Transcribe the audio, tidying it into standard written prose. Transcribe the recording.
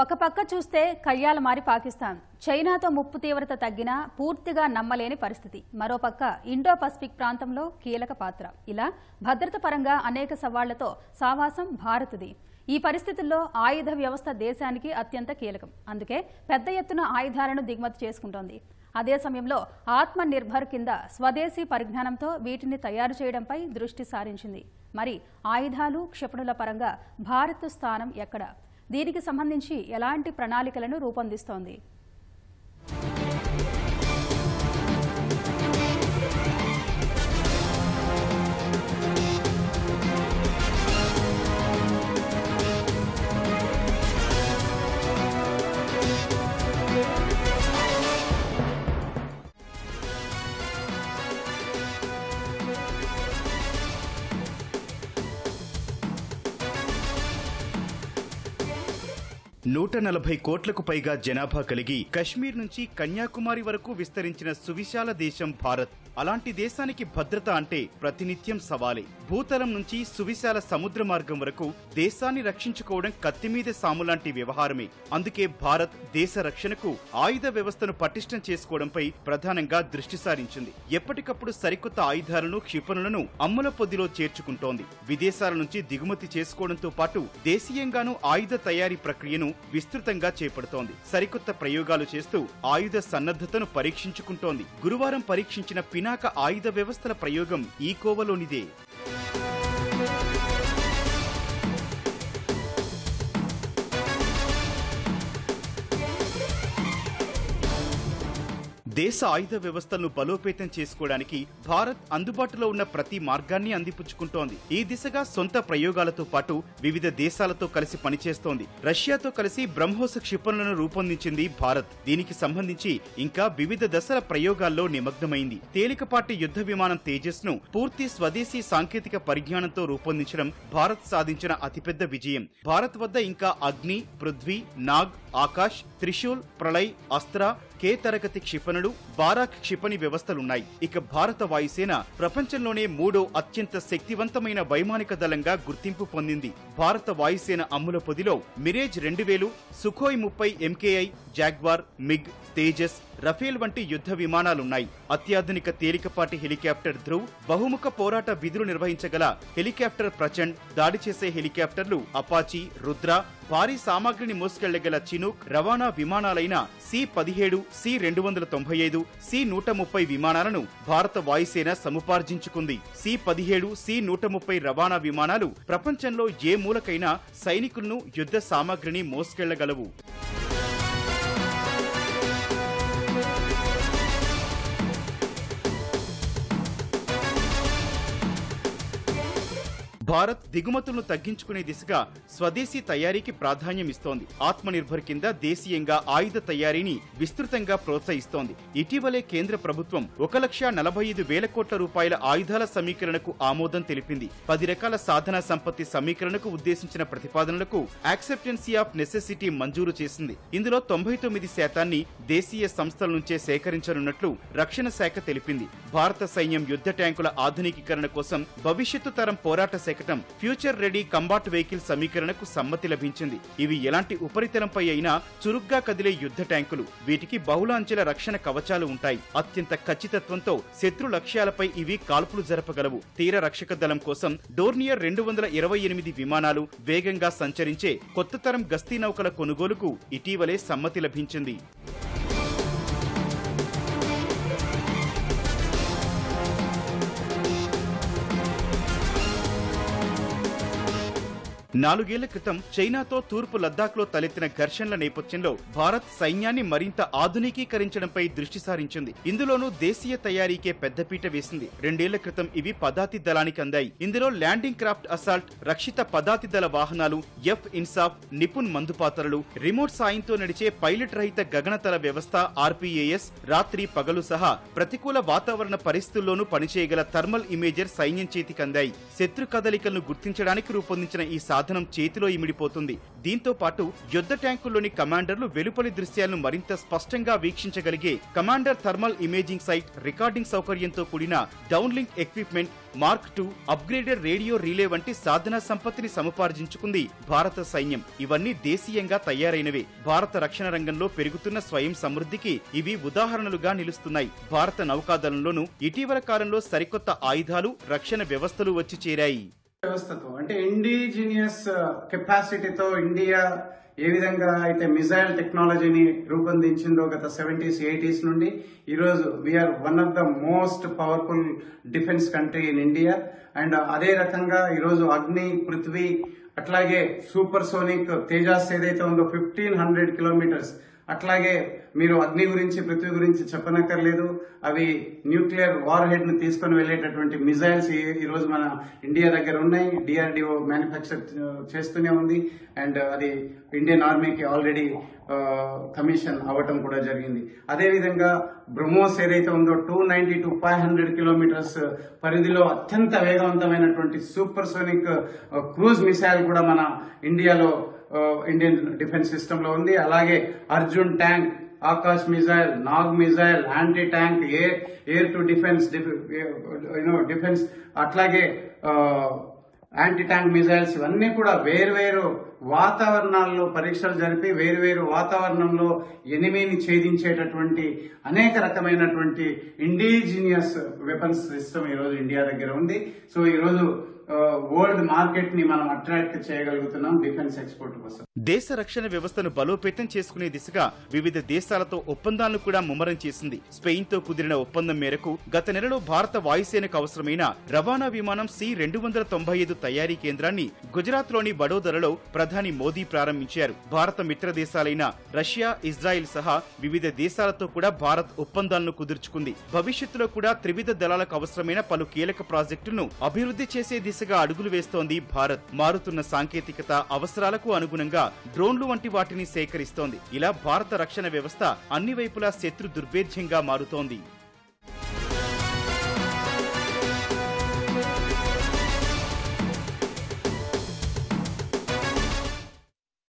ఒక పక్క చూస్తే కయ్యాల మారి పాకిస్తాన్ చైనాతో ముప్పు తీవ్రత తగ్గినా పూర్తిగా నమ్మలేని పరిస్థితి. మరోపక్క ఇండో పసిఫిక్ ప్రాంతంలో కీలక పాత్ర. ఇలా భద్రత పరంగా అనేక సవాళ్లతో సావాసం భారత్ది. ఈ పరిస్థితుల్లో ఆయుధ వ్యవస్థ దేశానికి అత్యంత కీలకం. అందుకే పెద్ద ఎత్తున ఆయుధాలను దిగుమతి చేసుకుంటోంది. అదే సమయంలో ఆత్మ నిర్భర్ కింద స్వదేశీ పరిజ్ఞానంతో వీటిని తయారు చేయడంపై దృష్టి సారించింది. మరి ఆయుధాలు క్షిపణుల పరంగా భారత్ స్థానం ఎక్కడ? దీనికి సంబంధించి ఎలాంటి ప్రణాళికలను రూపొందిస్తోంది? నూట 40 కోట్లకు పైగా జనాభా కలిగి కశ్మీర్ నుంచి కన్యాకుమారి వరకు విస్తరించిన సువిశాల దేశం భారత్. అలాంటి దేశానికి భద్రత అంటే ప్రతినిత్యం సవాలే. భూతలం నుంచి సువిశాల సముద్ర మార్గం వరకు దేశాన్ని రక్షించుకోవడం కత్తిమీద సాములాంటి వ్యవహారమే. అందుకే భారత్ దేశ రక్షణకు ఆయుధ వ్యవస్థను పటిష్టం చేసుకోవడంపై ప్రధానంగా దృష్టి సారించింది. ఎప్పటికప్పుడు సరికొత్త ఆయుధాలను, క్షిపణులను అమ్ముల పొదిలో చేర్చుకుంటోంది. విదేశాల నుంచి దిగుమతి చేసుకోవడంతో పాటు దేశీయంగానూ ఆయుధ తయారీ ప్రక్రియను విస్తృతంగా చేపడుతోంది. సరికొత్త ప్రయోగాలు చేస్తూ ఆయుధ సన్నద్ధతను పరీక్షించుకుంటోంది. గురువారం పరీక్షించిన పినాక ఆయుధ వ్యవస్థల ప్రయోగం ఈ కోవలోనిదే. దేశ ఆయుధ వ్యవస్థలను బలోపేతం చేసుకోవడానికి భారత్ అందుబాటులో ఉన్న ప్రతి మార్గాన్ని అందిపుచ్చుకుంటోంది. ఈ దిశగా సొంత ప్రయోగాలతో పాటు వివిధ దేశాలతో కలిసి పనిచేస్తోంది. రష్యాతో కలిసి బ్రహ్మోస్ క్షిపణులను రూపొందించింది భారత్. దీనికి సంబంధించి ఇంకా వివిధ దశల ప్రయోగాల్లో నిమగ్నమైంది. తేలికపాటి యుద్ధ విమానం తేజస్ ను పూర్తి స్వదేశీ సాంకేతిక పరిజ్ఞానంతో రూపొందించడం భారత్ సాధించిన అతిపెద్ద విజయం. భారత్ వద్ద ఇంకా అగ్ని, పృథ్వీ, నాగ్, ఆకాశ్, త్రిశూల్, ప్రళయ్, అస్త్ర, కే తరగతి క్షిపణులు, బారాక్ క్షిపణి వ్యవస్థలున్నాయి. ఇక భారత వాయుసేన ప్రపంచంలోనే 3వ అత్యంత శక్తివంతమైన వైమానిక దళంగా గుర్తింపు పొందింది. భారత వాయుసేన అమ్ముల పొదిలో Mirage 2000, Sukhoi 30 MKI, Jaguar, MiG, Tejas, Rafale వంటి యుద్ధ విమానాలున్నాయి. అత్యాధునిక తేలికపాటి హెలికాప్టర్ ధ్రువ్, బహుముఖ పోరాట విధులు నిర్వహించగల హెలికాప్టర్ ప్రచండ్, దాడి చేసే హెలికాప్టర్లు అపాచీ, రుద్ర, భారీ సామాగ్రిని మోసుకెళ్లగల చినూక్, రవాణా విమానాలైన C-17, C-295, C-130 విమానాలను భారత వాయుసేన సముపార్జించుకుంది. C-17, C-130 రవాణా విమానాలు ప్రపంచంలో ఏ మూలకైనా సైనికులను, యుద్ధ సామాగ్రిని మోసుకెళ్లగలవు. భారత్ దిగుమతులను తగ్గించుకునే దిశగా స్వదేశీ తయారీకి ప్రాధాన్యం ఇస్తోంది. ఆత్మనిర్భర్ కింద దేశీయంగా ఆయుధ తయారీని విస్తృతంగా ప్రోత్సహిస్తోంది. ఇటీవలే కేంద్ర ప్రభుత్వం 1,45,000 కోట్ల రూపాయల ఆయుధాల సమీకరణకు ఆమోదం తెలిపింది. 10 రకాల సాధన సంపత్తి సమీకరణకు ఉద్దేశించిన ప్రతిపాదనలకు యాక్సెప్టెన్సీ ఆఫ్ నెసెసిటీ మంజూరు చేసింది. ఇందులో 99% దేశీయ సంస్థల నుంచే సేకరించనున్నట్లు రక్షణ శాఖ తెలిపింది. భారత సైన్యం యుద్ధ ట్యాంకుల ఆధునికీకరణ కోసం భవిష్యత్తు తరం పోరాట శకటం ఫ్యూచర్ రెడీ కంబాట్ వెహికల్ సమీకరణకు సమ్మతి లభించింది. ఇవి ఎలాంటి ఉపరితలంపై అయినా చురుగ్గా కదిలే యుద్ధ ట్యాంకులు. వీటికి బహుళ అంచెల రక్షణ కవచాలు ఉంటాయి. అత్యంత ఖచ్చితత్వంతో శత్రు లక్ష్యాలపై ఇవి కాల్పులు జరపగలవు. తీర రక్షక దళం కోసం డోర్నియర్ 228 విమానాలు, వేగంగా సంచరించే కొత్త తరం గస్తీ నౌకల కొనుగోలుకు ఇటీవలే సమ్మతి లభించింది. 4 ఏళ్ల క్రితం చైనాతో తూర్పు లద్దాఖ్లో తలెత్తిన ఘర్షణల నేపథ్యంలో భారత్ సైన్యాన్ని మరింత ఆధునికీకరించడంపై దృష్టి సారించింది. ఇందులోనూ దేశీయ తయారీకే పెద్దపీట వేసింది. 2 ఏళ్ల క్రితం ఇవి పదాతి దళానికి అందాయి. ఇందులో ల్యాండింగ్ క్రాఫ్ట్ అసాల్ట్, రక్షిత పదాతి దళ వాహనాలు, F-INSAF, నిపుణ్ మందుపాత్రలు, రిమోట్ సాయంతో నడిచే పైలట్ రహిత గగనతల వ్యవస్థ RPAS, రాత్రి పగలు సహా ప్రతికూల వాతావరణ పరిస్థితుల్లోనూ పనిచేయగల థర్మల్ ఇమేజర్ సైన్యం చేతికి అందాయి. శత్రు కదలికలను గుర్తించడానికి రూపొందించిన ఈ సాధనం చేతిలో ఇమిడిపోతుంది. దీంతో పాటు యుద్ధ ట్యాంకుల్లోని కమాండర్లు వెలుపలి దృశ్యాలను మరింత స్పష్టంగా వీక్షించగలిగే commander thermal imaging sight, recording సౌకర్యంతో కూడిన downlink equipment, mark II upgraded radio relay వంటి సాధన సంపత్తిని సముపార్జించుకుంది భారత సైన్యం. ఇవన్నీ దేశీయంగా తయారైనవే. భారత రక్షణ రంగంలో పెరుగుతున్న స్వయం సమృద్ధికి ఇవి ఉదాహరణలుగా నిలుస్తున్నాయి. భారత నౌకాదళంలోనూ ఇటీవల కాలంలో సరికొత్త ఆయుధాలు, రక్షణ వ్యవస్థలు వచ్చి చేరాయి. వ్యవస్థతో అంటే ఇండిజినియస్ కెపాసిటీతో ఇండియా ఏ విధంగా అయితే మిసైల్ టెక్నాలజీని రూపొందించిందో గత 70s, 80s నుండి ఈరోజు we are one of the most powerful defence country in India. And అదే రకంగా ఈరోజు అగ్ని, పృథ్వీ, అట్లాగే సూపర్ సోనిక్ తేజాస్ ఏదైతే ఉందో 1500 కిలోమీటర్స్, అట్లాగే మీరు అగ్ని గురించి, పృథ్వీ గురించి చెప్పనక్కర్లేదు. అవి న్యూక్లియర్ వార్ హెడ్ ను తీసుకుని వెళ్లేటటువంటి మిజైల్స్ ఈ రోజు మన ఇండియా దగ్గర ఉన్నాయి. DRDO మ్యానుఫ్యాక్చర్ చేస్తూనే ఉంది. అండ్ అది ఇండియన్ ఆర్మీకి ఆల్రెడీ కమిషన్ అవ్వటం కూడా జరిగింది. అదేవిధంగా బ్రహ్మోస్ ఏదైతే ఉందో 290 to 500 కిలోమీటర్స్ పరిధిలో అత్యంత వేగవంతమైనటువంటి సూపర్ సోనిక్ క్రూజ్ మిసైల్ కూడా మన ఇండియన్ డిఫెన్స్ సిస్టమ్ లో ఉంది. అలాగే Arjun tank, Akash missile, Nag missile, anti tank, air to defence, defence, అట్లాగే యాంటీ ట్యాంక్ మిజైల్స్, ఇవన్నీ కూడా వేర్వేరు వాతావరణాల్లో పరీక్షలు జరిపి వేర్వేరు వాతావరణంలో ఎనిమిని ఛేదించేటటువంటి అనేక రకమైనటువంటి ఇండిజినియస్ వెపన్స్ సిస్టమ్ ఈరోజు ఇండియా దగ్గర ఉంది. సో ఈరోజు వరల్డ్ మార్కెట్ ని మనం అట్రాక్ట్ చేయగలుగుతున్నాం డిఫెన్స్ ఎక్స్పోర్ట్ కోసం. దేశ రక్షణ వ్యవస్థను బలోపేతం చేసుకునే దిశగా వివిధ దేశాలతో ఒప్పందాలను కూడా ముమ్మరం చేసింది. స్పెయిన్ తో కుదిరిన ఒప్పందం మేరకు గత నెలలో భారత వాయుసేనకు అవసరమైన రవాణా విమానం C-295 తయారీ కేంద్రాన్ని గుజరాత్ లోని వడోదరలో ప్రధాని మోదీ ప్రారంభించారు. భారత మిత్ర దేశాలైన రష్యా, ఇజ్రాయిల్ సహా వివిధ దేశాలతో కూడా భారత్ ఒప్పందాలను కుదుర్చుకుంది. భవిష్యత్తులో కూడా త్రివిధ దళాలకు అవసరమైన పలు కీలక ప్రాజెక్టులను అభివృద్ధి చేసే దిశగా అడుగులు వేస్తోంది భారత్. మారుతున్న సాంకేతికత అవసరాలకు అనుగుణంగా డ్రోన్లు వంటి వాటిని సేకరిస్తోంది. ఇలా భారత రక్షణ వ్యవస్థ అన్ని వైపులా శత్రు దుర్భేద్యంగా మారుతోంది.